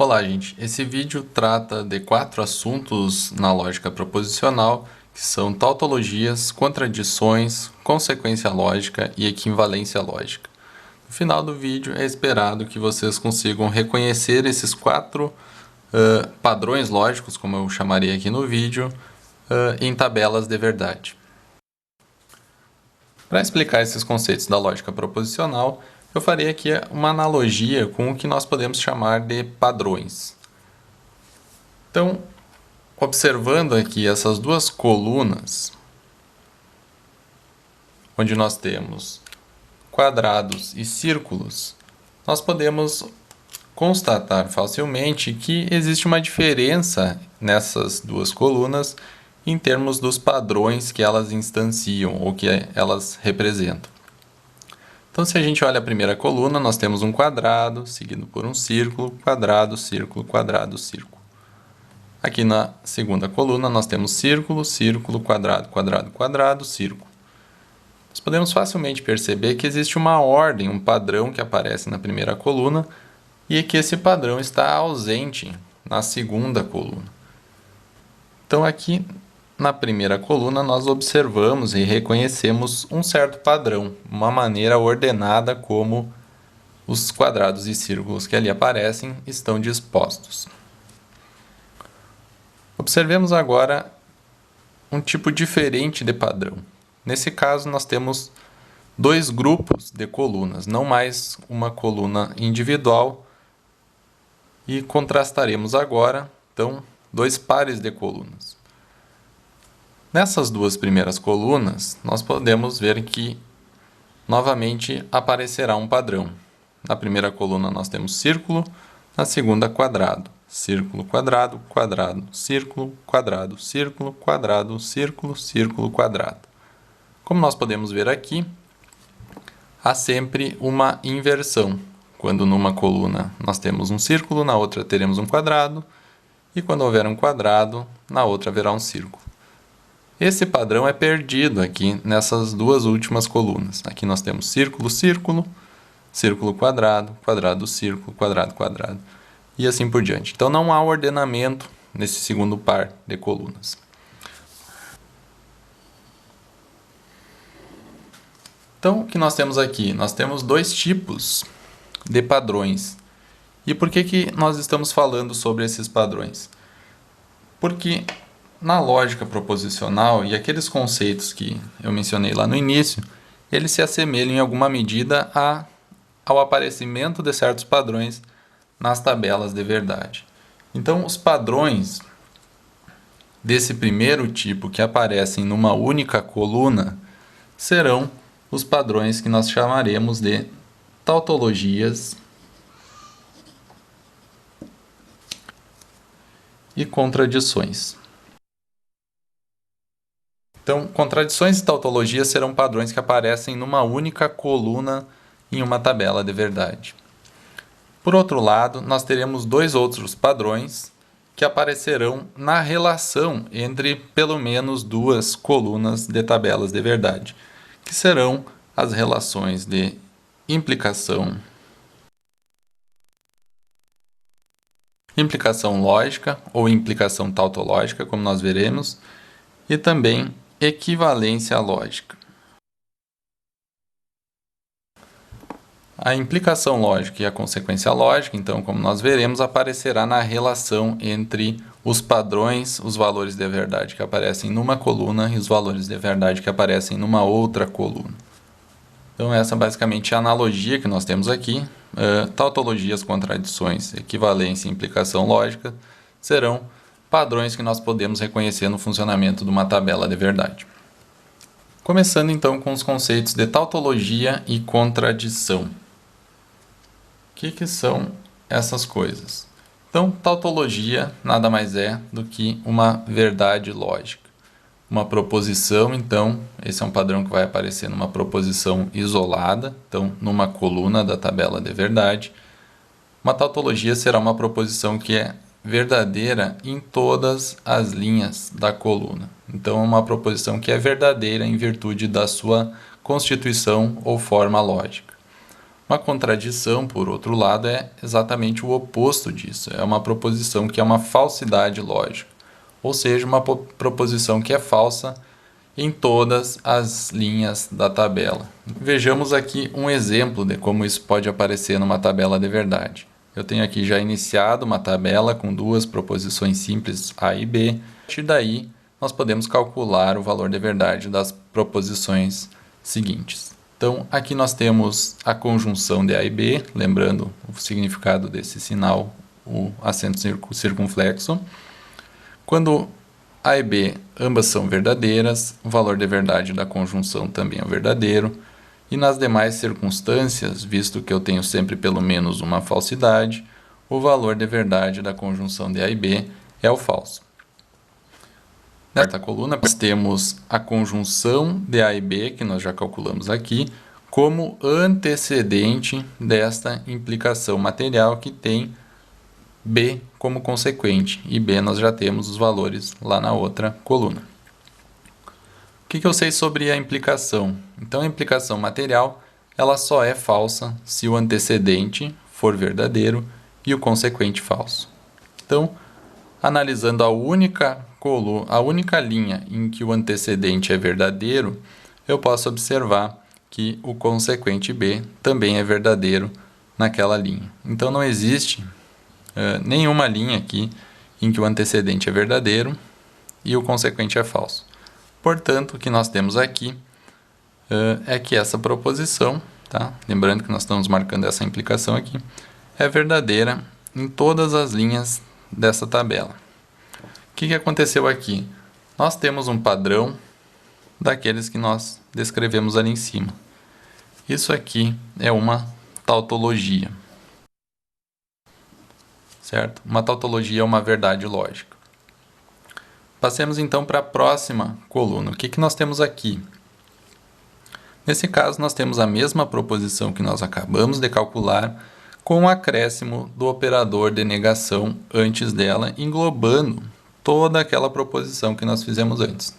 Olá, gente. Esse vídeo trata de 4 assuntos na lógica proposicional, que são tautologias, contradições, consequência lógica e equivalência lógica. No final do vídeo, é esperado que vocês consigam reconhecer esses 4 padrões lógicos, como eu chamaria aqui no vídeo, em tabelas de verdade. Para explicar esses conceitos da lógica proposicional, eu farei aqui uma analogia com o que nós podemos chamar de padrões. Então, observando aqui essas duas colunas, onde nós temos quadrados e círculos, nós podemos constatar facilmente que existe uma diferença nessas duas colunas em termos dos padrões que elas instanciam ou que elas representam. Então, se a gente olha a primeira coluna, nós temos um quadrado, seguido por um círculo, quadrado, círculo, quadrado, círculo. Aqui na segunda coluna, nós temos círculo, círculo, quadrado, quadrado, quadrado, círculo. Nós podemos facilmente perceber que existe uma ordem, um padrão que aparece na primeira coluna e que esse padrão está ausente na segunda coluna. Então, aqui na primeira coluna, nós observamos e reconhecemos um certo padrão, uma maneira ordenada como os quadrados e círculos que ali aparecem estão dispostos. Observemos agora um tipo diferente de padrão. Nesse caso, nós temos dois grupos de colunas, não mais uma coluna individual, e contrastaremos agora, então, dois pares de colunas. Nessas duas primeiras colunas, nós podemos ver que novamente aparecerá um padrão. Na primeira coluna nós temos círculo, na segunda quadrado. Círculo, quadrado, quadrado, círculo, quadrado, círculo, quadrado, círculo, círculo, quadrado. Como nós podemos ver aqui, há sempre uma inversão. Quando numa coluna nós temos um círculo, na outra teremos um quadrado, e quando houver um quadrado, na outra haverá um círculo. Esse padrão é perdido aqui nessas duas últimas colunas. Aqui nós temos círculo, círculo, círculo, quadrado, quadrado, círculo, quadrado, quadrado, e assim por diante. Então não há ordenamento nesse segundo par de colunas. Então, o que nós temos aqui? Nós temos dois tipos de padrões. E por que nós estamos falando sobre esses padrões? Porque na lógica proposicional e aqueles conceitos que eu mencionei lá no início, eles se assemelham em alguma medida ao aparecimento de certos padrões nas tabelas de verdade. Então, os padrões desse primeiro tipo que aparecem numa única coluna serão os padrões que nós chamaremos de tautologias e contradições. Então, contradições e tautologias serão padrões que aparecem numa única coluna em uma tabela de verdade. Por outro lado, nós teremos dois outros padrões que aparecerão na relação entre pelo menos duas colunas de tabelas de verdade, que serão as relações de implicação lógica ou implicação tautológica, como nós veremos, e também equivalência lógica. A implicação lógica e a consequência lógica, então, como nós veremos, aparecerá na relação entre os padrões, os valores de verdade que aparecem numa coluna e os valores de verdade que aparecem numa outra coluna. Então, essa basicamente é a analogia que nós temos aqui. Tautologias, contradições, equivalência e implicação lógica serão padrões que nós podemos reconhecer no funcionamento de uma tabela de verdade. Começando então com os conceitos de tautologia e contradição. O que são essas coisas? Então, tautologia nada mais é do que uma verdade lógica. Uma proposição, então, esse é um padrão que vai aparecer numa proposição isolada, então, numa coluna da tabela de verdade. Uma tautologia será uma proposição que é verdadeira em todas as linhas da coluna. Então, é uma proposição que é verdadeira em virtude da sua constituição ou forma lógica. Uma contradição, por outro lado, é exatamente o oposto disso. É uma proposição que é uma falsidade lógica, ou seja, uma proposição que é falsa em todas as linhas da tabela. Vejamos aqui um exemplo de como isso pode aparecer numa tabela de verdade. Eu tenho aqui já iniciado uma tabela com duas proposições simples A e B. A partir daí, nós podemos calcular o valor de verdade das proposições seguintes. Então, aqui nós temos a conjunção de A e B, lembrando o significado desse sinal, o acento circunflexo. Quando A e B ambas são verdadeiras, o valor de verdade da conjunção também é verdadeiro. E nas demais circunstâncias, visto que eu tenho sempre pelo menos uma falsidade, o valor de verdade da conjunção de A e B é o falso. Nesta coluna, nós temos a conjunção de A e B, que nós já calculamos aqui, como antecedente desta implicação material que tem B como consequente. E B nós já temos os valores lá na outra coluna. O que eu sei sobre a implicação? Então, a implicação material ela só é falsa se o antecedente for verdadeiro e o consequente falso. Então, analisando a única linha em que o antecedente é verdadeiro, eu posso observar que o consequente B também é verdadeiro naquela linha. Então, não existe nenhuma linha aqui em que o antecedente é verdadeiro e o consequente é falso. Portanto, o que nós temos aqui é que essa proposição, tá? Lembrando que nós estamos marcando essa implicação aqui, é verdadeira em todas as linhas dessa tabela. O que aconteceu aqui? Nós temos um padrão daqueles que nós descrevemos ali em cima. Isso aqui é uma tautologia. Certo? Uma tautologia é uma verdade lógica. Passemos então para a próxima coluna. O que nós temos aqui? Nesse caso, nós temos a mesma proposição que nós acabamos de calcular, com o acréscimo do operador de negação antes dela, englobando toda aquela proposição que nós fizemos antes.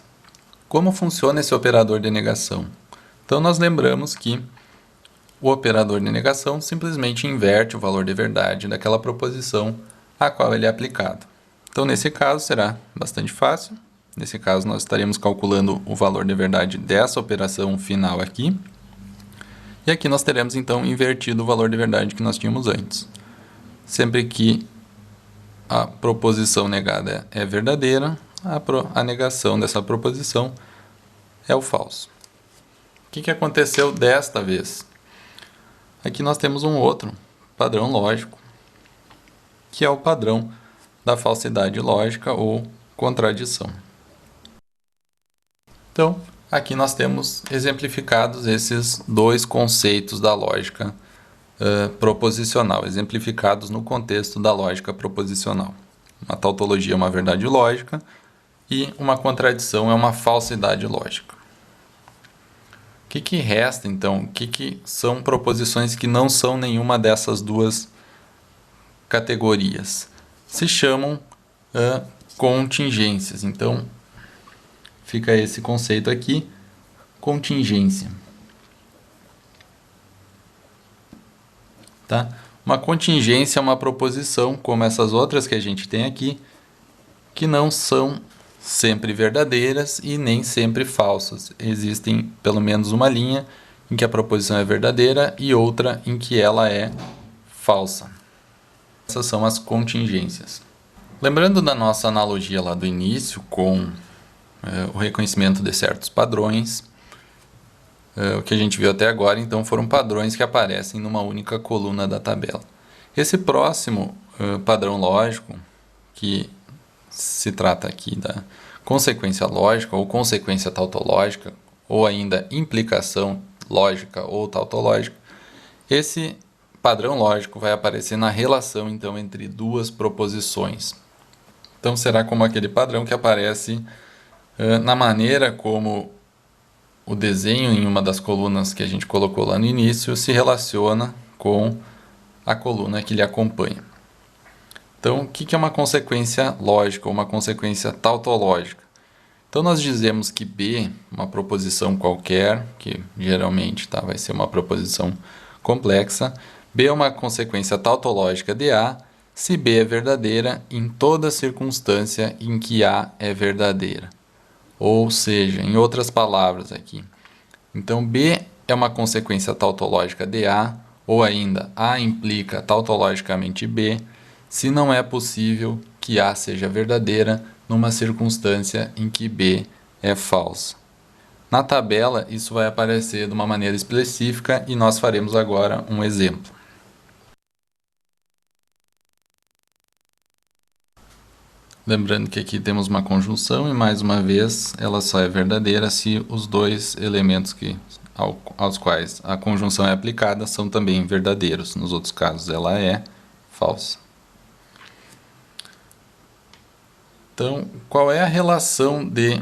Como funciona esse operador de negação? Então, nós lembramos que o operador de negação simplesmente inverte o valor de verdade daquela proposição a qual ele é aplicado. Então, nesse caso, será bastante fácil. Nesse caso, nós estaremos calculando o valor de verdade dessa operação final aqui. E aqui nós teremos, então, invertido o valor de verdade que nós tínhamos antes. Sempre que a proposição negada é verdadeira, a negação dessa proposição é o falso. O que aconteceu desta vez? Aqui nós temos um outro padrão lógico, que é o padrão da falsidade lógica ou contradição. Então, aqui nós temos exemplificados esses dois conceitos da lógica proposicional, exemplificados no contexto da lógica proposicional. Uma tautologia é uma verdade lógica e uma contradição é uma falsidade lógica. O que resta, então? O que são proposições que não são nenhuma dessas duas categorias? Se chamam contingências. Então, fica esse conceito aqui, contingência. Tá? Uma contingência é uma proposição, como essas outras que a gente tem aqui, que não são sempre verdadeiras e nem sempre falsas. Existem pelo menos uma linha em que a proposição é verdadeira e outra em que ela é falsa. Essas são as contingências. Lembrando da nossa analogia lá do início com o reconhecimento de certos padrões, o que a gente viu até agora, então, foram padrões que aparecem numa única coluna da tabela. Esse próximo padrão lógico, que se trata aqui da consequência lógica ou consequência tautológica, ou ainda implicação lógica ou tautológica, esse padrão lógico vai aparecer na relação, então, entre duas proposições. Então, será como aquele padrão que aparece na maneira como o desenho em uma das colunas que a gente colocou lá no início se relaciona com a coluna que lhe acompanha. Então, o que é uma consequência lógica ou uma consequência tautológica? Então, nós dizemos que B, uma proposição qualquer, que geralmente vai ser uma proposição complexa, B é uma consequência tautológica de A, se B é verdadeira em toda circunstância em que A é verdadeira. Ou seja, em outras palavras aqui, então B é uma consequência tautológica de A, ou ainda A implica tautologicamente B, se não é possível que A seja verdadeira numa circunstância em que B é falsa. Na tabela, isso vai aparecer de uma maneira específica e nós faremos agora um exemplo. Lembrando que aqui temos uma conjunção e, mais uma vez, ela só é verdadeira se os dois elementos aos quais a conjunção é aplicada são também verdadeiros. Nos outros casos, ela é falsa. Então, qual é a relação de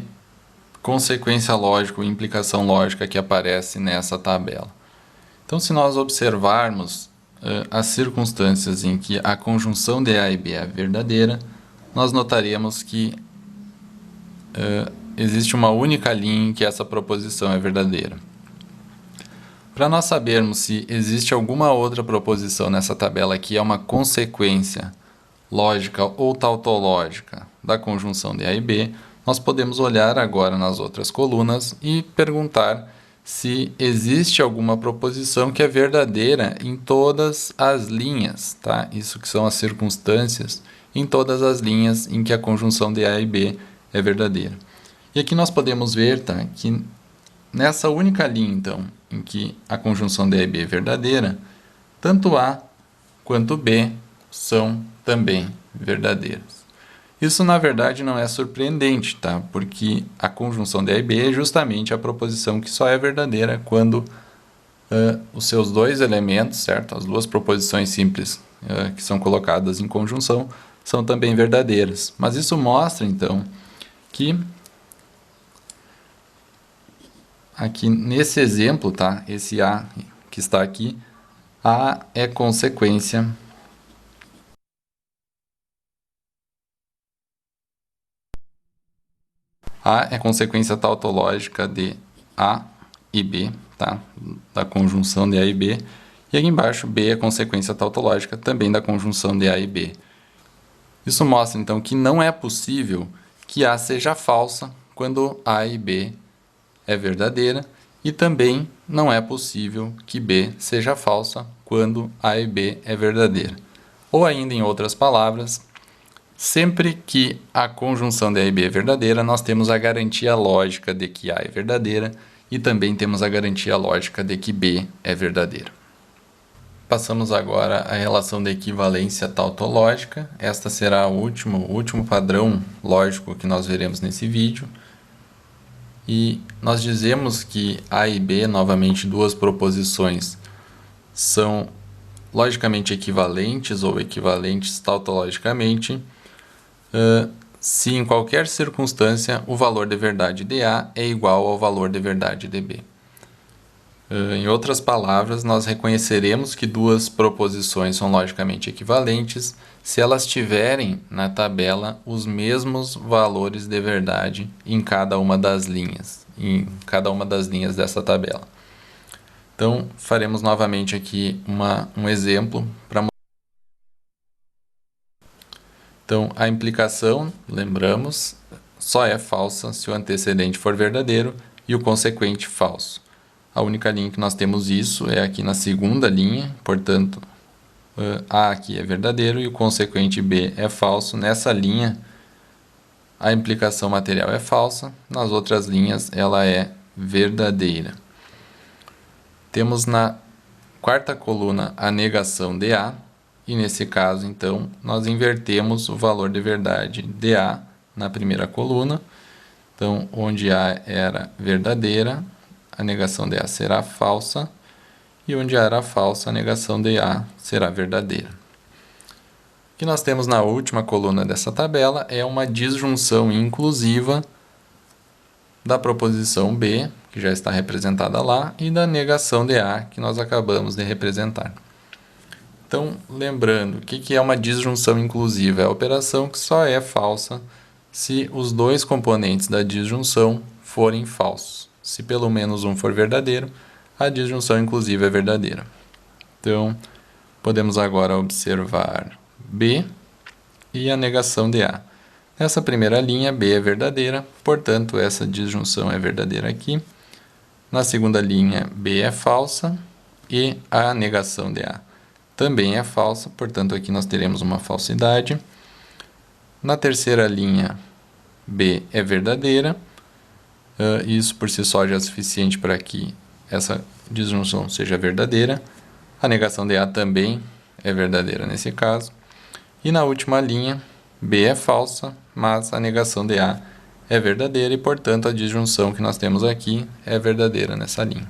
consequência lógica ou implicação lógica que aparece nessa tabela? Então, se nós observarmos as circunstâncias em que a conjunção de A e B é verdadeira, nós notaremos que existe uma única linha em que essa proposição é verdadeira. Para nós sabermos se existe alguma outra proposição nessa tabela que é uma consequência lógica ou tautológica da conjunção de A e B, nós podemos olhar agora nas outras colunas e perguntar se existe alguma proposição que é verdadeira em todas as linhas, tá? Isso que são as circunstâncias em todas as linhas em que a conjunção de A e B é verdadeira. E aqui nós podemos ver, tá, que nessa única linha, então, em que a conjunção de A e B é verdadeira, tanto A quanto B são também verdadeiras. Isso, na verdade, não é surpreendente, tá? Porque a conjunção de A e B é justamente a proposição que só é verdadeira quando os seus dois elementos, certo? As duas proposições simples que são colocadas em conjunção são também verdadeiras. Mas isso mostra, então, que aqui nesse exemplo, tá? Esse A que está aqui, A é consequência tautológica de A e B, tá? Da conjunção de A e B. E aqui embaixo, B é consequência tautológica também da conjunção de A e B. Isso mostra, então, que não é possível que A seja falsa quando A e B é verdadeira, e também não é possível que B seja falsa quando A e B é verdadeira. Ou ainda, em outras palavras, sempre que a conjunção de A e B é verdadeira, nós temos a garantia lógica de que A é verdadeira e também temos a garantia lógica de que B é verdadeira. Passamos agora à relação de equivalência tautológica. Esta será o último padrão lógico que nós veremos nesse vídeo. E nós dizemos que A e B, novamente duas proposições, são logicamente equivalentes ou equivalentes tautologicamente, se em qualquer circunstância o valor de verdade de A é igual ao valor de verdade de B. Em outras palavras, nós reconheceremos que duas proposições são logicamente equivalentes se elas tiverem na tabela os mesmos valores de verdade em cada uma das linhas, dessa tabela. Então, faremos novamente aqui um exemplo para mostrar. Então, a implicação, lembramos, só é falsa se o antecedente for verdadeiro e o consequente falso. A única linha que nós temos isso é aqui na segunda linha, portanto, A aqui é verdadeiro e o consequente B é falso. Nessa linha, a implicação material é falsa, nas outras linhas ela é verdadeira. Temos na quarta coluna a negação de A, e nesse caso, então, nós invertemos o valor de verdade de A na primeira coluna. Então, onde A era verdadeira, a negação de A será falsa, e onde A era falsa, a negação de A será verdadeira. O que nós temos na última coluna dessa tabela é uma disjunção inclusiva da proposição B, que já está representada lá, e da negação de A, que nós acabamos de representar. Então, lembrando, o que é uma disjunção inclusiva? É a operação que só é falsa se os dois componentes da disjunção forem falsos. Se pelo menos um for verdadeiro, a disjunção inclusiva é verdadeira. Então, podemos agora observar B e a negação de A. Nessa primeira linha, B é verdadeira, portanto, essa disjunção é verdadeira aqui. Na segunda linha, B é falsa e a negação de A também é falsa, portanto, aqui nós teremos uma falsidade. Na terceira linha, B é verdadeira. Isso por si só já é suficiente para que essa disjunção seja verdadeira. A negação de A também é verdadeira nesse caso. E na última linha, B é falsa, mas a negação de A é verdadeira e, portanto, a disjunção que nós temos aqui é verdadeira nessa linha.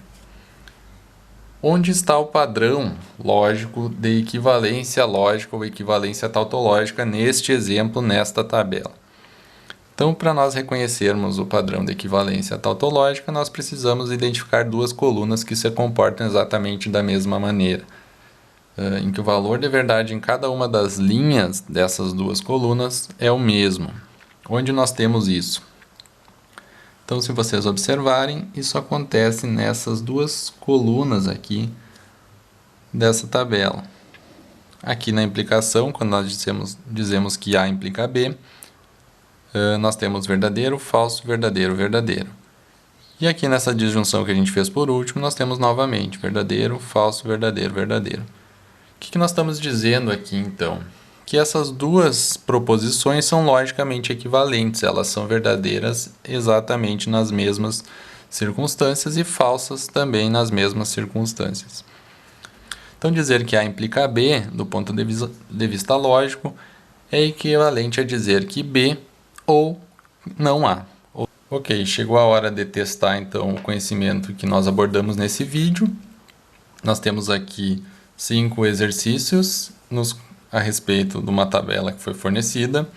Onde está o padrão lógico de equivalência lógica ou equivalência tautológica neste exemplo, nesta tabela? Então, para nós reconhecermos o padrão de equivalência tautológica, nós precisamos identificar duas colunas que se comportam exatamente da mesma maneira, em que o valor de verdade em cada uma das linhas dessas duas colunas é o mesmo. Onde nós temos isso? Então, se vocês observarem, isso acontece nessas duas colunas aqui dessa tabela. Aqui na implicação, quando nós dizemos que A implica B, nós temos verdadeiro, falso, verdadeiro, verdadeiro. E aqui nessa disjunção que a gente fez por último, nós temos novamente verdadeiro, falso, verdadeiro, verdadeiro. O que nós estamos dizendo aqui, então? Que essas duas proposições são logicamente equivalentes, elas são verdadeiras exatamente nas mesmas circunstâncias e falsas também nas mesmas circunstâncias. Então, dizer que A implica B, do ponto de vista lógico, é equivalente a dizer que B ou não há. Ok, chegou a hora de testar então o conhecimento que nós abordamos nesse vídeo. Nós temos aqui 5 exercícios a respeito de uma tabela que foi fornecida.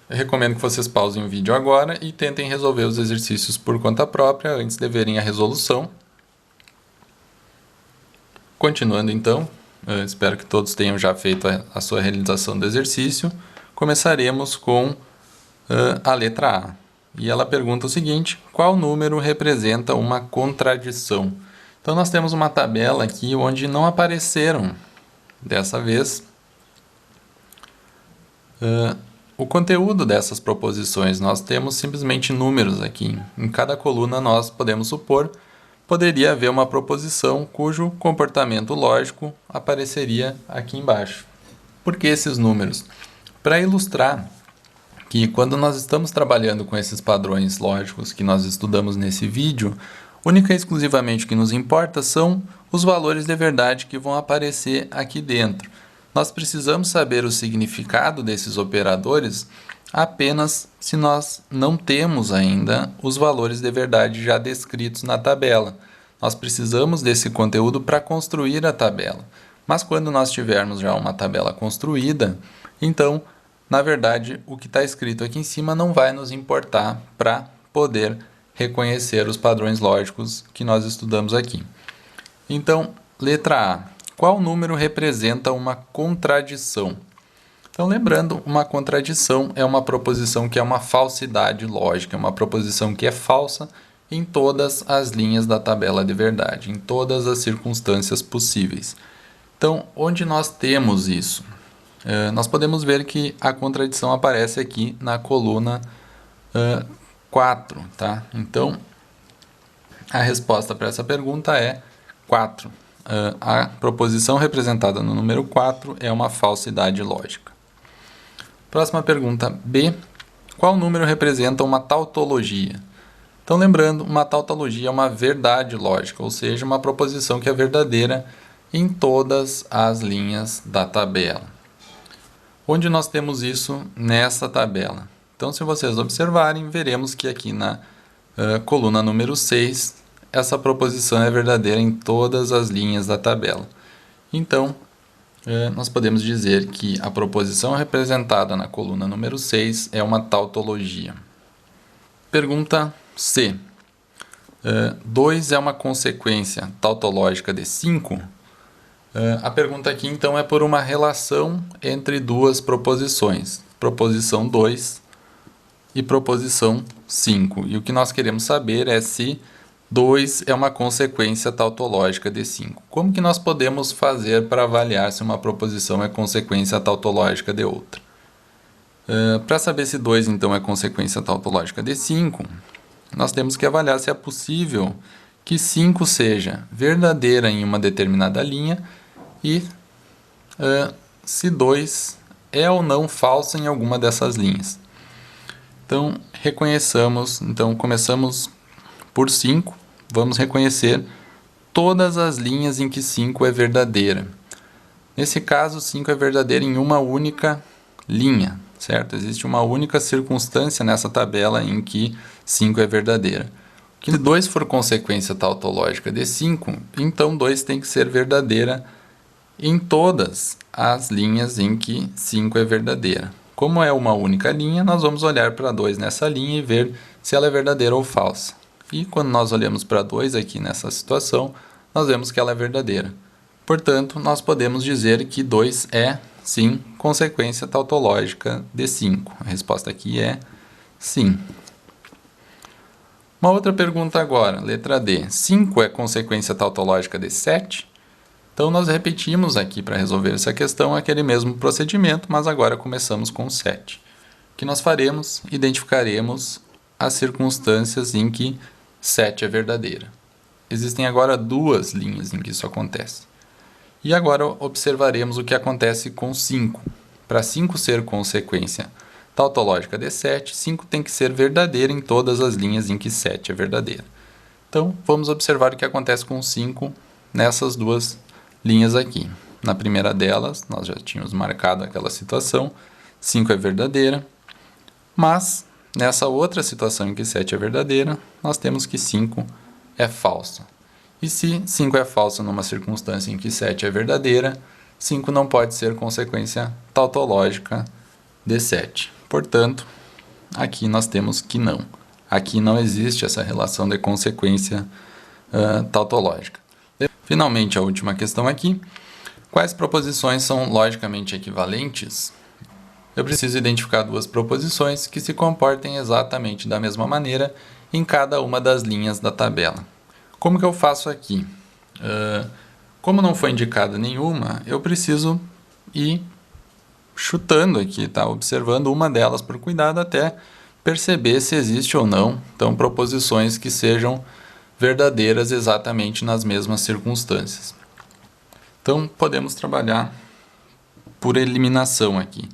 Eu recomendo que vocês pausem o vídeo agora e tentem resolver os exercícios por conta própria antes de verem a resolução. Continuando então, espero que todos tenham já feito a sua realização do exercício. Começaremos com a letra A. E ela pergunta o seguinte: qual número representa uma contradição? Então nós temos uma tabela aqui onde não apareceram, dessa vez, o conteúdo dessas proposições. Nós temos simplesmente números aqui. Em cada coluna nós podemos supor poderia haver uma proposição cujo comportamento lógico apareceria aqui embaixo. Por que esses números? Para ilustrar que quando nós estamos trabalhando com esses padrões lógicos que nós estudamos nesse vídeo, única e exclusivamente o que nos importa são os valores de verdade que vão aparecer aqui dentro. Nós precisamos saber o significado desses operadores apenas se nós não temos ainda os valores de verdade já descritos na tabela. Nós precisamos desse conteúdo para construir a tabela. Mas quando nós tivermos já uma tabela construída, então, na verdade, o que está escrito aqui em cima não vai nos importar para poder reconhecer os padrões lógicos que nós estudamos aqui. Então, letra A. Qual número representa uma contradição? Então, lembrando, uma contradição é uma proposição que é uma falsidade lógica, uma proposição que é falsa em todas as linhas da tabela de verdade, em todas as circunstâncias possíveis. Então, onde nós temos isso? Nós podemos ver que a contradição aparece aqui na coluna 4, tá? Então, a resposta para essa pergunta é 4. A proposição representada no número 4 é uma falsidade lógica. Próxima pergunta, B. Qual número representa uma tautologia? Então, lembrando, uma tautologia é uma verdade lógica, ou seja, uma proposição que é verdadeira em todas as linhas da tabela. Onde nós temos isso nessa tabela? Então, se vocês observarem, veremos que aqui na coluna número 6, essa proposição é verdadeira em todas as linhas da tabela. Então, nós podemos dizer que a proposição representada na coluna número 6 é uma tautologia. Pergunta C. 2 é uma consequência tautológica de 5? A pergunta aqui, então, é por uma relação entre duas proposições, proposição 2 e proposição 5. E o que nós queremos saber é se 2 é uma consequência tautológica de 5. Como que nós podemos fazer para avaliar se uma proposição é consequência tautológica de outra? Para saber se 2 então é consequência tautológica de 5, nós temos que avaliar se é possível que 5 seja verdadeira em uma determinada linha e se 2 é ou não falsa em alguma dessas linhas. Então, começamos por 5, vamos reconhecer todas as linhas em que 5 é verdadeira. Nesse caso, 5 é verdadeira em uma única linha, certo? Existe uma única circunstância nessa tabela em que 5 é verdadeira. Se 2 for consequência tautológica de 5, então 2 tem que ser verdadeira em todas as linhas em que 5 é verdadeira. Como é uma única linha, nós vamos olhar para 2 nessa linha e ver se ela é verdadeira ou falsa. E quando nós olhamos para 2 aqui nessa situação, nós vemos que ela é verdadeira. Portanto, nós podemos dizer que 2 é, sim, consequência tautológica de 5. A resposta aqui é sim. Uma outra pergunta agora, letra D. 5 é consequência tautológica de 7? Então, nós repetimos aqui para resolver essa questão aquele mesmo procedimento, mas agora começamos com 7. O que nós faremos? Identificaremos as circunstâncias em que 7 é verdadeira. Existem agora duas linhas em que isso acontece. E agora observaremos o que acontece com 5. Para 5 ser consequência tautológica de 7, 5 tem que ser verdadeira em todas as linhas em que 7 é verdadeira. Então, vamos observar o que acontece com 5 nessas duas linhas aqui. Na primeira delas, nós já tínhamos marcado aquela situação, 5 é verdadeira, mas nessa outra situação em que 7 é verdadeira, nós temos que 5 é falsa. E se 5 é falsa numa circunstância em que 7 é verdadeira, 5 não pode ser consequência tautológica de 7. Portanto, aqui nós temos que não. Aqui não existe essa relação de consequência tautológica. Finalmente, a última questão aqui. Quais proposições são logicamente equivalentes? Eu preciso identificar duas proposições que se comportem exatamente da mesma maneira em cada uma das linhas da tabela. Como que eu faço aqui? Como não foi indicada nenhuma, eu preciso ir chutando aqui, tá? Observando uma delas por cuidado até perceber se existe ou não, então, proposições que sejam verdadeiras exatamente nas mesmas circunstâncias. Então, podemos trabalhar por eliminação aqui.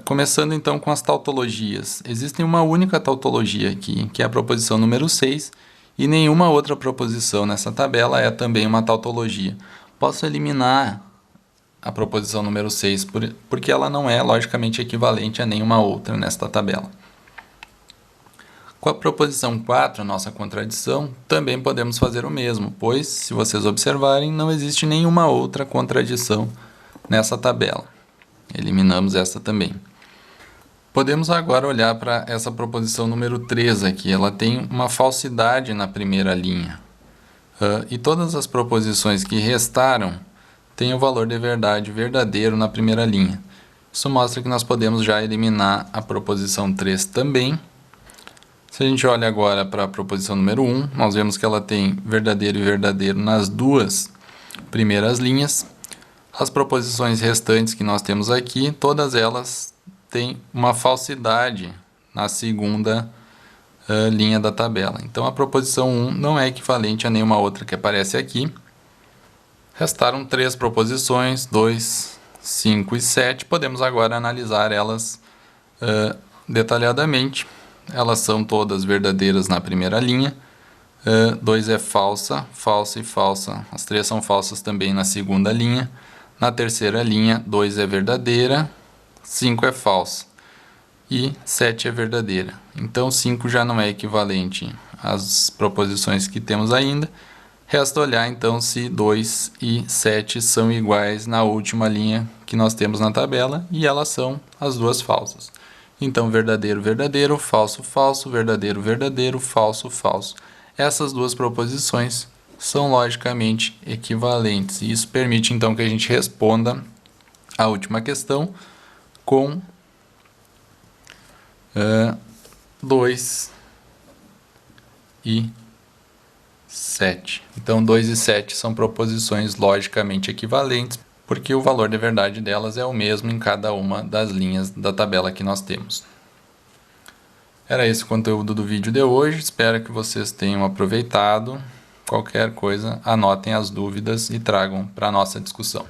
Começando então com as tautologias. Existe uma única tautologia aqui, que é a proposição número 6, e nenhuma outra proposição nessa tabela é também uma tautologia. Posso eliminar a proposição número 6, porque ela não é logicamente equivalente a nenhuma outra nesta tabela. Com a proposição 4, a nossa contradição, também podemos fazer o mesmo, pois, se vocês observarem, não existe nenhuma outra contradição nessa tabela. Eliminamos esta também. Podemos agora olhar para essa proposição número 3 aqui. Ela tem uma falsidade na primeira linha. E todas as proposições que restaram têm o valor de verdade verdadeiro na primeira linha. Isso mostra que nós podemos já eliminar a proposição 3 também. Se a gente olha agora para a proposição número 1, nós vemos que ela tem verdadeiro e verdadeiro nas duas primeiras linhas. As proposições restantes que nós temos aqui, todas elas têm uma falsidade na segunda linha da tabela. Então, a proposição 1 não é equivalente a nenhuma outra que aparece aqui. Restaram 3 proposições, 2, 5 e 7. Podemos agora analisar elas detalhadamente. Elas são todas verdadeiras na primeira linha. 2 é falsa, falsa e falsa. As 3 são falsas também na segunda linha. Na terceira linha, 2 é verdadeira, 5 é falsa e 7 é verdadeira. Então, 5 já não é equivalente às proposições que temos ainda. Resta olhar, então, se 2 e 7 são iguais na última linha que nós temos na tabela, e elas são as duas falsas. Então, verdadeiro, verdadeiro, falso, falso, verdadeiro, verdadeiro, falso, falso. Essas duas proposições são logicamente equivalentes. E isso permite, então, que a gente responda a última questão com 2 e 7. Então 2 e 7 são proposições logicamente equivalentes, porque o valor de verdade delas é o mesmo em cada uma das linhas da tabela que nós temos. Era esse o conteúdo do vídeo de hoje, espero que vocês tenham aproveitado. Qualquer coisa, anotem as dúvidas e tragam para a nossa discussão.